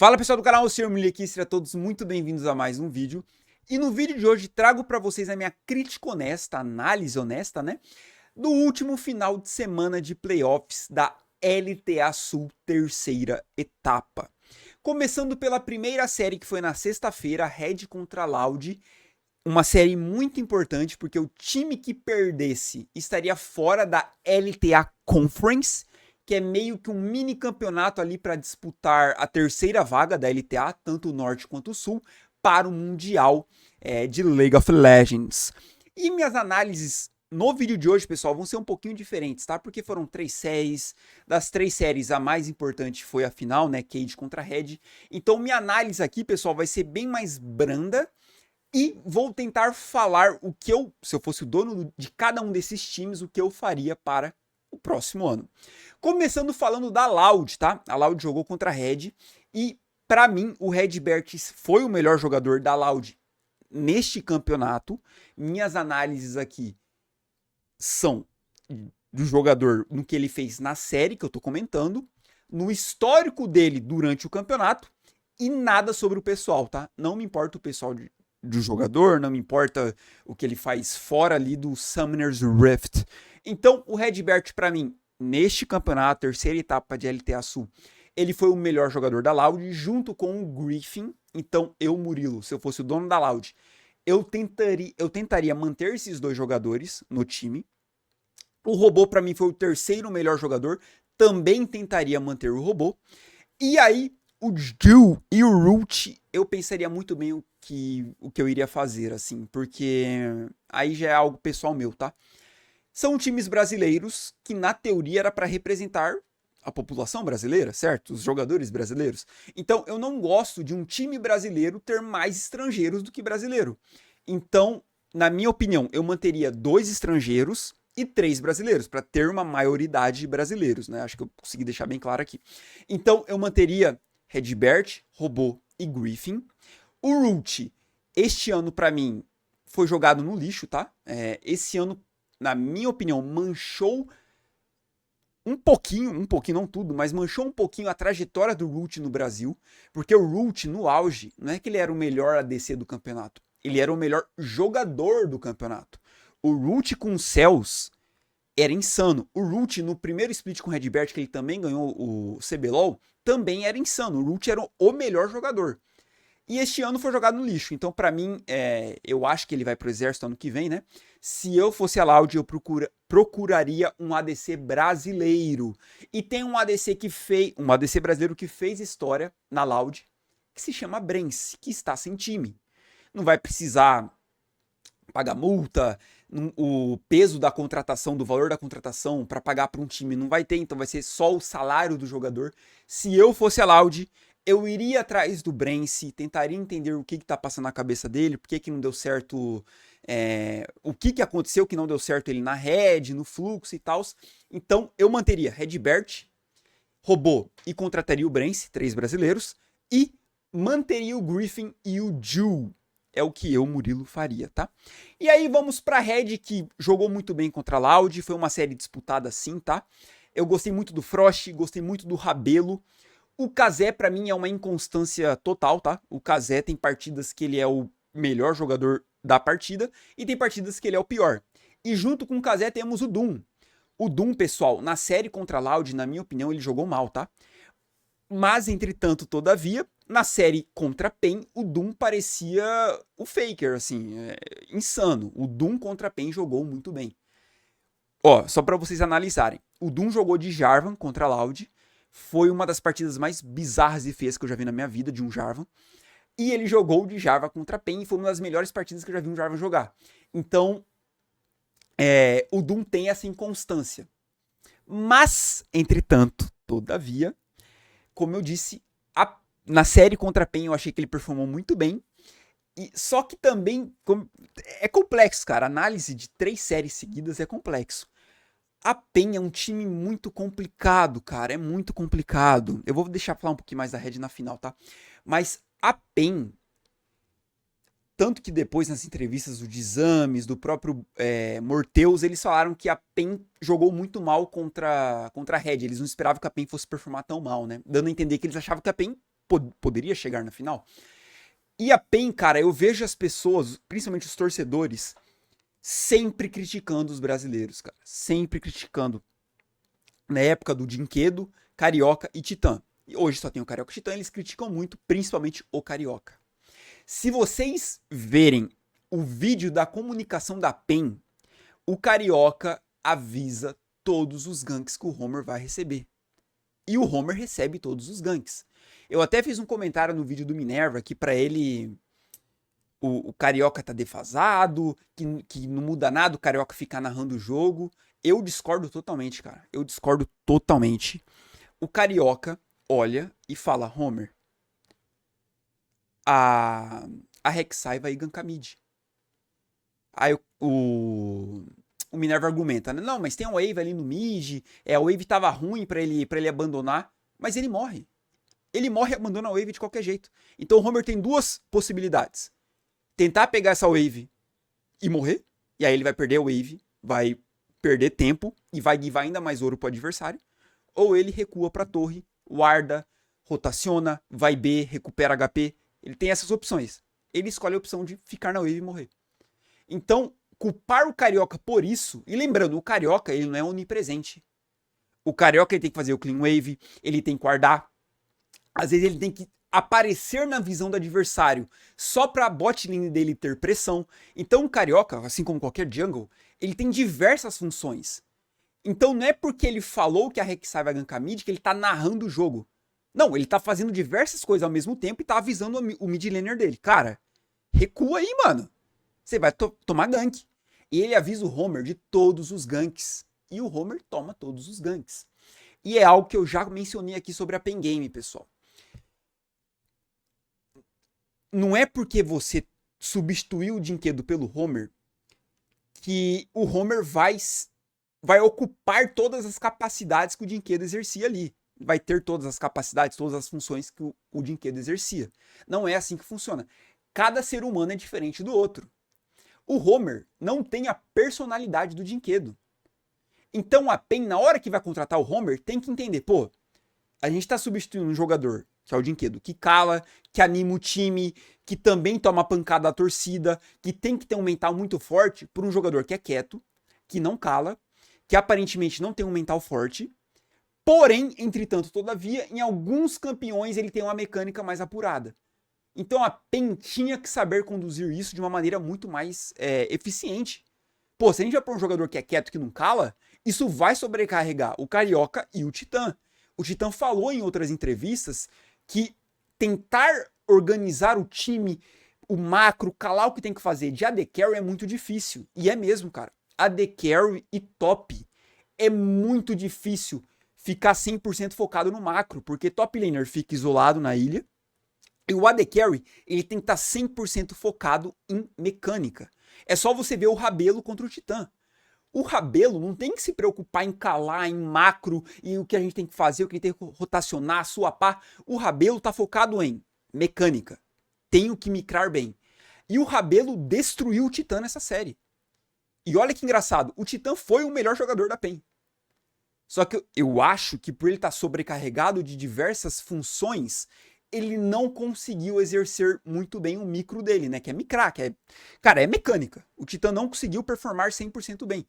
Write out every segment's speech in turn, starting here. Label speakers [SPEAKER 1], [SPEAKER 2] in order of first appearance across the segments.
[SPEAKER 1] Fala pessoal do canal, o Sr. Muli aqui, sejam todos muito bem-vindos a mais um vídeo. E no vídeo de hoje trago para vocês a minha crítica honesta, análise honesta, né? Do último final de semana de playoffs da LTA Sul terceira etapa. Começando pela primeira série que foi na sexta-feira, Red contra Loud. Uma série muito importante porque o time que perdesse estaria fora da LTA Conference, que é meio que um mini campeonato ali para disputar a terceira vaga da LTA, tanto o Norte quanto o Sul, para o Mundial de League of Legends. E minhas análises no vídeo de hoje, pessoal, vão ser um pouquinho diferentes, tá? Porque foram 3 séries, das 3 séries a mais importante foi a final, né, Cade contra Red. Então minha análise aqui, pessoal, vai ser bem mais branda. E vou tentar falar o que se eu fosse o dono de cada um desses times, o que eu faria para o próximo ano. Começando falando da Loud, tá? A Loud jogou contra a Red e, para mim, o Redbert foi o melhor jogador da Loud neste campeonato. Minhas análises aqui são do jogador no que ele fez na série que eu tô comentando, no histórico dele durante o campeonato e nada sobre o pessoal, tá? Não me importa o pessoal do jogador, não me importa o que ele faz fora ali do Summoner's Rift. Então, o Redbert, para mim, neste campeonato, terceira etapa de LTA Sul, ele foi o melhor jogador da Loud, junto com o Griffin. Então, Murilo, se eu fosse o dono da Loud, eu tentaria manter esses dois jogadores no time. O Robô, para mim, foi o terceiro melhor jogador, também tentaria manter o Robô. E aí, o Jill e o Root, eu pensaria muito bem o que eu iria fazer, assim, porque aí já é algo pessoal meu, tá? São times brasileiros que, na teoria, era para representar a população brasileira, certo? Os jogadores brasileiros. Então, eu não gosto de um time brasileiro ter mais estrangeiros do que brasileiro. Então, na minha opinião, eu manteria 2 estrangeiros e 3 brasileiros, para ter uma maioridade de brasileiros, né? Acho que eu consegui deixar bem claro aqui. Então, eu manteria Redbert, Robô e Griffin. O Root, este ano, para mim, foi jogado no lixo, tá? Esse ano, na minha opinião, manchou um pouquinho não tudo, mas manchou um pouquinho a trajetória do Root no Brasil, porque o Root, no auge, não é que ele era o melhor ADC do campeonato, ele era o melhor jogador do campeonato. O Root com o Cells era insano. O Root, no primeiro split com o Redbert, que ele também ganhou o CBLOL, também era insano. O Root era o melhor jogador. E este ano foi jogado no lixo. Então, pra mim, eu acho que ele vai pro exército ano que vem, né? Se eu fosse a Loud, eu procuraria um ADC brasileiro. E tem um ADC brasileiro que fez história na Loud, que se chama Brence, que está sem time. Não vai precisar pagar multa, o peso da contratação, do valor da contratação para pagar para um time não vai ter, então vai ser só o salário do jogador. Se eu fosse a Loud, eu iria atrás do Brence, tentaria entender o que tá passando na cabeça dele, por que não deu certo, o que aconteceu que não deu certo ele na Red, no fluxo e tal. Então eu manteria Redbert, Robô e contrataria o Brence, 3 brasileiros, e manteria o Griffin e o Jill. É o que eu, Murilo, faria, tá? E aí vamos pra Red, que jogou muito bem contra a Loud, foi uma série disputada sim, tá? Eu gostei muito do Frost, gostei muito do Rabelo. O Kazé, pra mim, é uma inconstância total, tá? O Kazé tem partidas que ele é o melhor jogador da partida e tem partidas que ele é o pior. E junto com o Kazé temos o Doom. O Doom, pessoal, na série contra a Loud, na minha opinião, ele jogou mal, tá? Mas, entretanto, todavia, na série contra a PEN, o Doom parecia o Faker, assim, insano. O Doom contra a PEN jogou muito bem. Ó, só pra vocês analisarem. O Doom jogou de Jarvan contra a Loud. Foi uma das partidas mais bizarras e feias que eu já vi na minha vida de um Jarvan. E ele jogou de Jarvan contra a PEN e foi uma das melhores partidas que eu já vi um Jarvan jogar. Então, o Doom tem essa inconstância. Mas, entretanto, todavia, como eu disse, na série contra a PEN eu achei que ele performou muito bem. Só que também é complexo, cara. A análise de 3 séries seguidas é complexo. A PEN é um time muito complicado, cara. É muito complicado. Eu vou deixar falar um pouquinho mais da Red na final, tá? Mas a PEN, tanto que depois nas entrevistas do Exames, do próprio Morteus, eles falaram que a PEN jogou muito mal contra a Red. Eles não esperavam que a PEN fosse performar tão mal, né? Dando a entender que eles achavam que a PEN poderia chegar na final. E a PEN, cara, eu vejo as pessoas, principalmente os torcedores, sempre criticando os brasileiros, cara. Sempre criticando. Na época do Dinquedo, Carioca e Titã. E hoje só tem o Carioca e o Titã, eles criticam muito, principalmente o Carioca. Se vocês verem o vídeo da comunicação da PEN, o Carioca avisa todos os ganks que o Homer vai receber. E o Homer recebe todos os ganks. Eu até fiz um comentário no vídeo do Minerva que pra ele o Carioca tá defasado, que não muda nada o Carioca ficar narrando o jogo. Eu discordo totalmente, cara. Eu discordo totalmente. O Carioca olha e fala, Homer, a Rek'Sai vai gankar mid. Aí o Minerva argumenta, né? Não, mas tem um wave ali no mid, a wave tava ruim pra ele abandonar, mas ele morre. Ele morre e abandona a wave de qualquer jeito. Então o Homer tem duas possibilidades. Tentar pegar essa wave e morrer, e aí ele vai perder a wave, vai perder tempo e vai guivar ainda mais ouro pro adversário. Ou ele recua pra torre, warda, rotaciona, vai B, recupera HP. Ele tem essas opções. Ele escolhe a opção de ficar na wave e morrer. Então, culpar o Carioca por isso, e lembrando, o Carioca ele não é onipresente. O Carioca ele tem que fazer o clean wave, ele tem que guardar. Às vezes ele tem que aparecer na visão do adversário só para a bot lane dele ter pressão. Então o Carioca, assim como qualquer jungle, ele tem diversas funções. Então não é porque ele falou que a Rek'Sai vai gankar mid que ele tá narrando o jogo. Não, ele tá fazendo diversas coisas ao mesmo tempo e tá avisando o mid laner dele. Cara, recua aí, mano. Você vai tomar gank. E ele avisa o Homer de todos os ganks. E o Homer toma todos os ganks. E é algo que eu já mencionei aqui sobre a Pen Game, pessoal. Não é porque você substituiu o Dinquedo pelo Homer que o Homer vai ocupar todas as capacidades que o Dinquedo exercia ali. Vai ter todas as capacidades, todas as funções que o Dinquedo exercia. Não é assim que funciona. Cada ser humano é diferente do outro. O Homer não tem a personalidade do Dinquedo. Então a PEN, na hora que vai contratar o Homer, tem que entender, pô, a gente tá substituindo um jogador, que é o Dinquedo, que cala, que anima o time, que também toma pancada da torcida, que tem que ter um mental muito forte, por um jogador que é quieto, que não cala, que aparentemente não tem um mental forte, porém, entretanto, todavia, em alguns campeões ele tem uma mecânica mais apurada. Então a PEN tinha que saber conduzir isso de uma maneira muito mais eficiente. Pô, se a gente vai pôr um jogador que é quieto, que não cala, isso vai sobrecarregar o Carioca e o Titã. O Titã falou em outras entrevistas que tentar organizar o time, o macro, calar o que tem que fazer de AD Carry é muito difícil. E é mesmo, cara. AD Carry e top é muito difícil ficar 100% focado no macro, porque top laner fica isolado na ilha, e o AD Carry, ele tem que estar 100% focado em mecânica. É só você ver o Rabelo contra o Titã. O Rabelo não tem que se preocupar em calar, em macro, e o que a gente tem que fazer, o que a gente tem que rotacionar, swapar. O Rabelo tá focado em mecânica. Tenho que micrar bem. E o Rabelo destruiu o Titã nessa série. E olha que engraçado, o Titã foi o melhor jogador da PEN. Só que eu acho que por ele estar sobrecarregado de diversas funções, ele não conseguiu exercer muito bem o micro dele, né? Que é micrar, cara, é mecânica. O Titã não conseguiu performar 100% bem.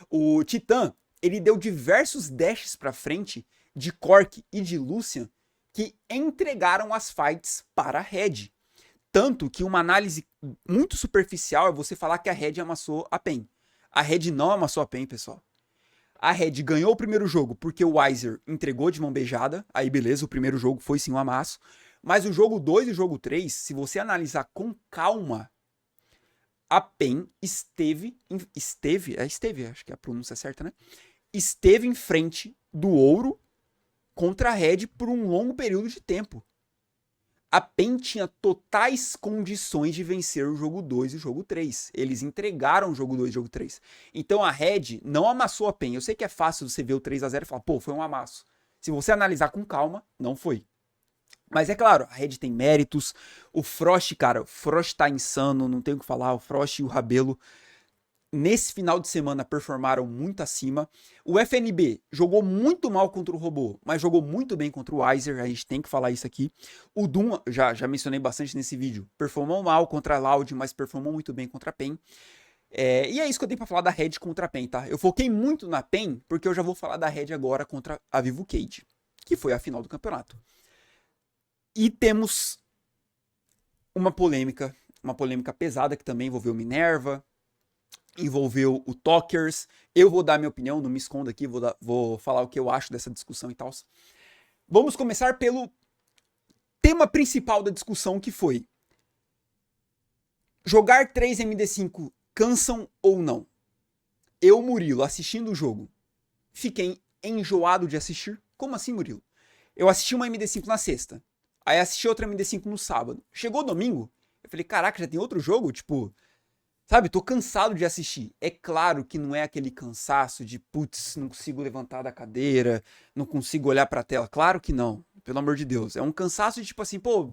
[SPEAKER 1] O Titã, ele deu diversos dashes pra frente de Cork e de Lucian que entregaram as fights para a Red. Tanto que uma análise muito superficial é você falar que a Red amassou a PEN. A Red não amassou a PEN, pessoal. A Red ganhou o primeiro jogo porque o Weiser entregou de mão beijada. Aí beleza, o primeiro jogo foi sim um amasso. Mas o jogo 2 e o jogo 3, se você analisar com calma, a PEN esteve, acho que é a pronúncia certa, né? Esteve em frente do ouro contra a Red por um longo período de tempo. A PEN tinha totais condições de vencer o jogo 2 e o jogo 3. Eles entregaram o jogo 2 e o jogo 3. Então a Red não amassou a PEN. Eu sei que é fácil você ver o 3-0 e falar, pô, foi um amasso. Se você analisar com calma, não foi. Mas é claro, a Red tem méritos. O Frost, cara, o Frost tá insano, não tem o que falar. O Frost e o Rabelo nesse final de semana performaram muito acima. O FNB jogou muito mal contra o Robô, mas jogou muito bem contra o Weiser, a gente tem que falar isso aqui. O Doom, já mencionei bastante nesse vídeo, performou mal contra a Loud, mas performou muito bem contra a PEN. E é isso que eu tenho pra falar da Red contra a PEN, tá? Eu foquei muito na PEN, porque eu já vou falar da Red agora contra a Vivo Cage, que foi a final do campeonato. E temos uma polêmica pesada que também envolveu Minerva, envolveu o Talkers. Eu vou dar minha opinião, não me escondo aqui, vou falar o que eu acho dessa discussão e tal. Vamos começar pelo tema principal da discussão, que foi: jogar 3 MD5 cansam ou não? Eu, Murilo, assistindo o jogo, fiquei enjoado de assistir. Como assim, Murilo? Eu assisti uma MD5 na sexta, aí assisti outra MD5 no sábado. Chegou domingo, eu falei, caraca, já tem outro jogo? Tipo, sabe, tô cansado de assistir. É claro que não é aquele cansaço de, putz, não consigo levantar da cadeira, não consigo olhar pra tela. Claro que não, pelo amor de Deus. É um cansaço de tipo assim, pô,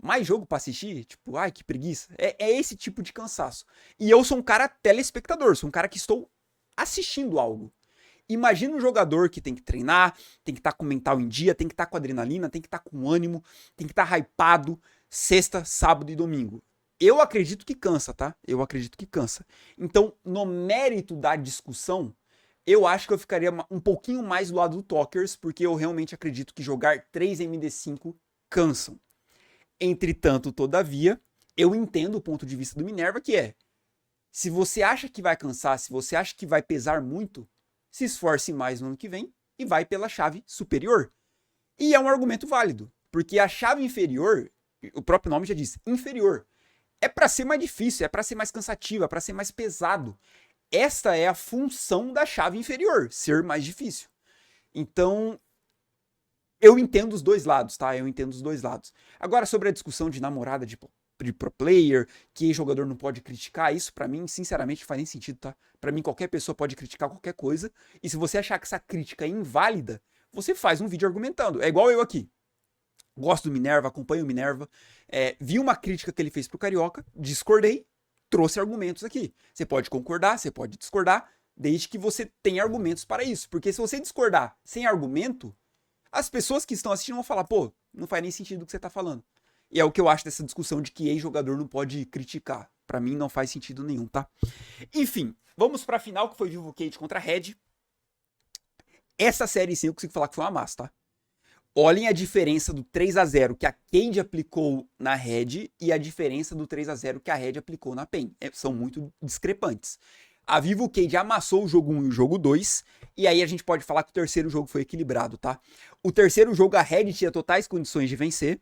[SPEAKER 1] mais jogo pra assistir? Tipo, ai, que preguiça. É esse tipo de cansaço. E eu sou um cara telespectador, sou um cara que estou assistindo algo. Imagina um jogador que tem que treinar, tem que estar com o mental em dia, tem que estar com adrenalina, tem que estar com ânimo, tem que estar hypado sexta, sábado e domingo. Eu acredito que cansa, tá? Eu acredito que cansa. Então, no mérito da discussão, eu acho que eu ficaria um pouquinho mais do lado do Talkers, porque eu realmente acredito que jogar 3 MD5 cansam. Entretanto, todavia, eu entendo o ponto de vista do Minerva, que é: se você acha que vai cansar, se você acha que vai pesar muito, se esforce mais no ano que vem e vai pela chave superior. E é um argumento válido, porque a chave inferior, o próprio nome já diz, inferior, é para ser mais difícil, é para ser mais cansativo, é para ser mais pesado. Esta é a função da chave inferior, ser mais difícil. Então, eu entendo os dois lados, tá? Eu entendo os dois lados. Agora, sobre a discussão de namorada de pro player, que jogador não pode criticar, isso pra mim, sinceramente, não faz nem sentido, tá? Pra mim, qualquer pessoa pode criticar qualquer coisa, e se você achar que essa crítica é inválida, você faz um vídeo argumentando. É igual eu aqui. Gosto do Minerva, acompanho o Minerva, vi uma crítica que ele fez pro Carioca, discordei, trouxe argumentos aqui. Você pode concordar, você pode discordar, desde que você tenha argumentos para isso. Porque se você discordar sem argumento, as pessoas que estão assistindo vão falar, pô, não faz nem sentido o que você tá falando. E é o que eu acho dessa discussão de que ex-jogador não pode criticar. Pra mim não faz sentido nenhum, tá? Enfim, vamos pra final, que foi Vivo Cage contra Red. Essa série sim eu consigo falar que foi uma massa, tá? Olhem a diferença do 3-0 que a Cade aplicou na Red e a diferença do 3-0 que a Red aplicou na PEN. São muito discrepantes. A Vivo Cage amassou o jogo 1 e o jogo 2, e aí a gente pode falar que o terceiro jogo foi equilibrado, tá? O terceiro jogo a Red tinha totais condições de vencer,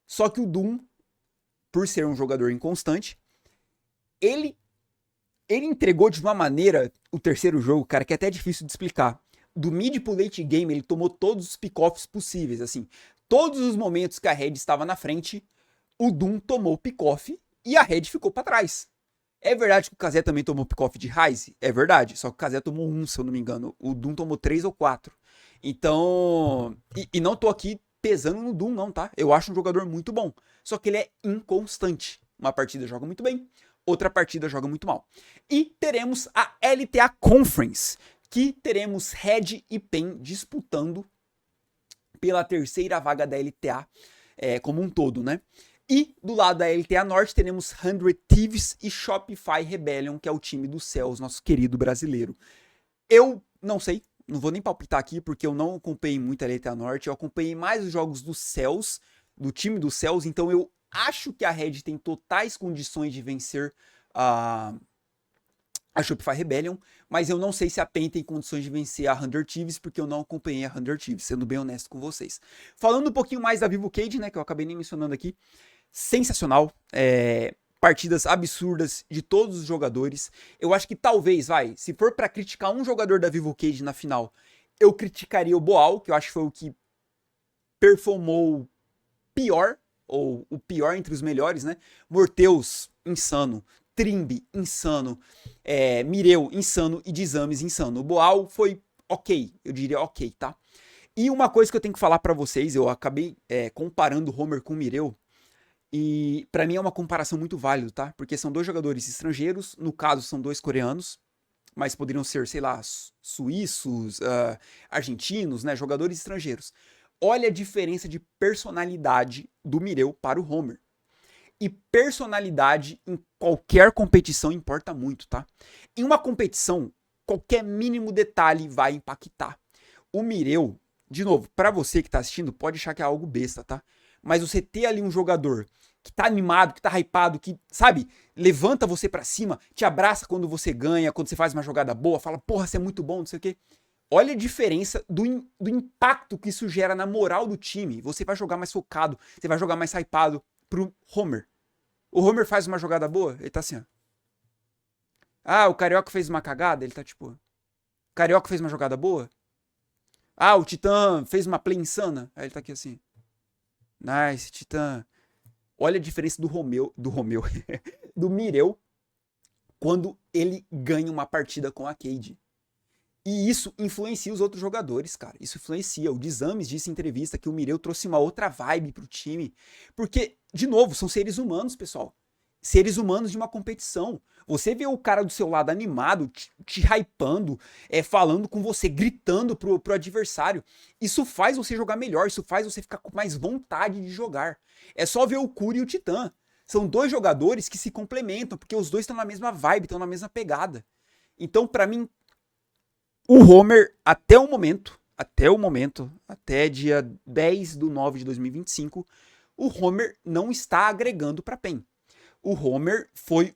[SPEAKER 1] só que o Doom, por ser um jogador inconstante, ele entregou de uma maneira o terceiro jogo, cara, que é até difícil de explicar. Do mid pro late game, ele tomou todos os pick-offs possíveis, assim. Todos os momentos que a Red estava na frente, o Doom tomou pick-off e a Red ficou para trás. É verdade que o Kazé também tomou pick-off de Ryze? É verdade, só que o Kazé tomou 1, se eu não me engano. O Doom tomou 3 ou 4. Então, e não tô aqui pesando no Doom não, tá? Eu acho um jogador muito bom, só que ele é inconstante. Uma partida joga muito bem, outra partida joga muito mal. E teremos a LTA Conference, que teremos Red e PEN disputando pela terceira vaga da LTA como um todo, né? E do lado da LTA Norte teremos 100 Thieves e Shopify Rebellion, que é o time do Cells, nosso querido brasileiro. Eu não sei, não vou nem palpitar aqui, porque eu não acompanhei muito a LTA Norte, eu acompanhei mais os jogos do Cells, do time do Cells, então eu acho que a Red tem totais condições de vencer a Shopify Rebellion, mas eu não sei se a PEN tem condições de vencer a 100 Thieves, porque eu não acompanhei a 100 Thieves, sendo bem honesto com vocês. Falando um pouquinho mais da Vivo Cage, né, que eu acabei nem mencionando aqui, sensacional, partidas absurdas de todos os jogadores. Eu acho que talvez, se for pra criticar um jogador da Vivo Cage na final, eu criticaria o Boal, que eu acho que foi o que performou pior, ou o pior entre os melhores, né? Morteus, insano. Trimby, insano. Mireu, insano. E Dizames, insano. O Boal foi ok, eu diria ok, tá? E uma coisa que eu tenho que falar pra vocês, eu acabei comparando o Homer com o Mireu, E pra mim é uma comparação muito válida, tá? Porque são dois jogadores estrangeiros, no caso são dois coreanos, mas poderiam ser, sei lá, suíços, argentinos, né? Jogadores estrangeiros. Olha a diferença de personalidade do Mireu para o Homer. E personalidade em qualquer competição importa muito, tá? Em uma competição, qualquer mínimo detalhe vai impactar. O Mireu, de novo, para você que tá assistindo, pode achar que é algo besta, tá? Mas você ter ali um jogador que tá animado, que tá hypado, que, sabe, levanta você para cima, te abraça quando você ganha, quando você faz uma jogada boa, fala, porra, você é muito bom, não sei o quê. Olha a diferença do impacto que isso gera na moral do time. Você vai jogar mais focado, você vai jogar mais hypado pro Homer. O Homer faz uma jogada boa, ele tá assim, ó. Ah, o Carioca fez uma cagada, ele tá tipo... O Carioca fez uma jogada boa? Ah, o Titã fez uma play insana? Aí ele tá aqui assim. Nice, Titã. Olha a diferença do do Mireu, quando ele ganha uma partida com a Cade. E isso influencia os outros jogadores, cara. Isso influencia. O Desames disse em entrevista que o Mireu trouxe uma outra vibe pro time. Porque, de novo, são seres humanos, pessoal. Seres humanos de uma competição. Você vê o cara do seu lado animado, te hypando, falando com você, gritando pro adversário. Isso faz você jogar melhor, isso faz você ficar com mais vontade de jogar. É só ver o Curi e o Titã. São dois jogadores que se complementam, porque os dois estão na mesma vibe, estão na mesma pegada. Então, pra mim, o Homer, até dia 10 de 9 de 2025, o Homer não está agregando para PEN. O Homer foi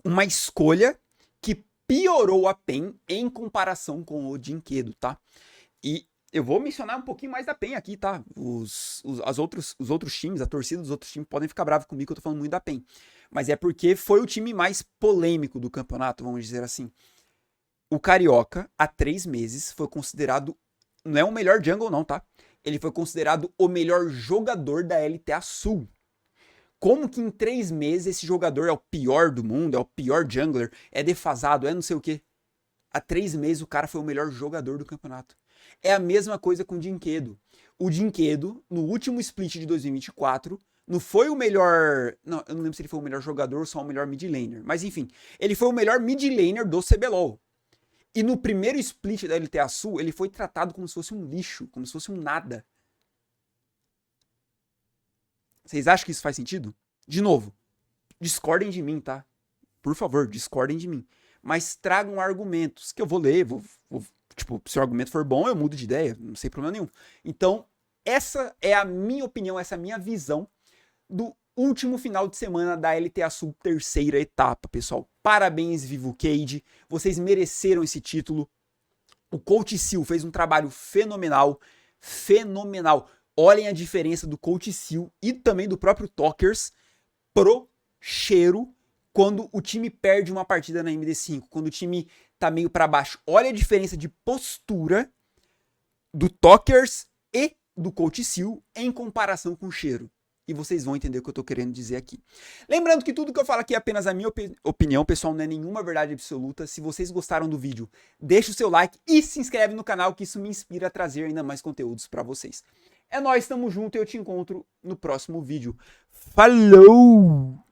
[SPEAKER 1] uma escolha que piorou a PEN em comparação com o Dinquedo, tá? E eu vou mencionar um pouquinho mais da PEN aqui, tá? Os outros times, a torcida dos outros times podem ficar bravos comigo que eu tô falando muito da PEN. Mas é porque foi o time mais polêmico do campeonato, vamos dizer assim. O Carioca, há 3 meses, foi considerado... Não é o melhor jungle, não, tá? Ele foi considerado o melhor jogador da LTA Sul. Como que em 3 meses esse jogador é o pior do mundo, é o pior jungler, é defasado, é não sei o quê? Há 3 meses o cara foi o melhor jogador do campeonato. É a mesma coisa com o Dinquedo. O Dinquedo, no último split de 2024... não foi o melhor... Não, eu não lembro se ele foi o melhor jogador ou só o melhor mid laner. Mas enfim, ele foi o melhor mid laner do CBLOL. E no primeiro split da LTA Sul, ele foi tratado como se fosse um lixo, como se fosse um nada. Vocês acham que isso faz sentido? De novo, discordem de mim, tá? Por favor, discordem de mim. Mas tragam argumentos que eu vou ler, tipo, se o argumento for bom, eu mudo de ideia, não tem problema nenhum. Então, essa é a minha opinião, essa é a minha visão do último final de semana da LTA Sul, terceira etapa, pessoal. Parabéns, Vivo Cade. Vocês mereceram esse título. O Coach Sil fez um trabalho fenomenal. Fenomenal. Olhem a diferença do Coach Sil e também do próprio Talkers pro cheiro quando o time perde uma partida na MD5. Quando o time tá meio para baixo. Olha a diferença de postura do Talkers e do Coach Sil em comparação com o cheiro. E vocês vão entender o que eu tô querendo dizer aqui. Lembrando que tudo que eu falo aqui é apenas a minha opinião, pessoal, não é nenhuma verdade absoluta. Se vocês gostaram do vídeo, deixa o seu like e se inscreve no canal, que isso me inspira a trazer ainda mais conteúdos pra vocês. É nóis, tamo junto e eu te encontro no próximo vídeo. Falou!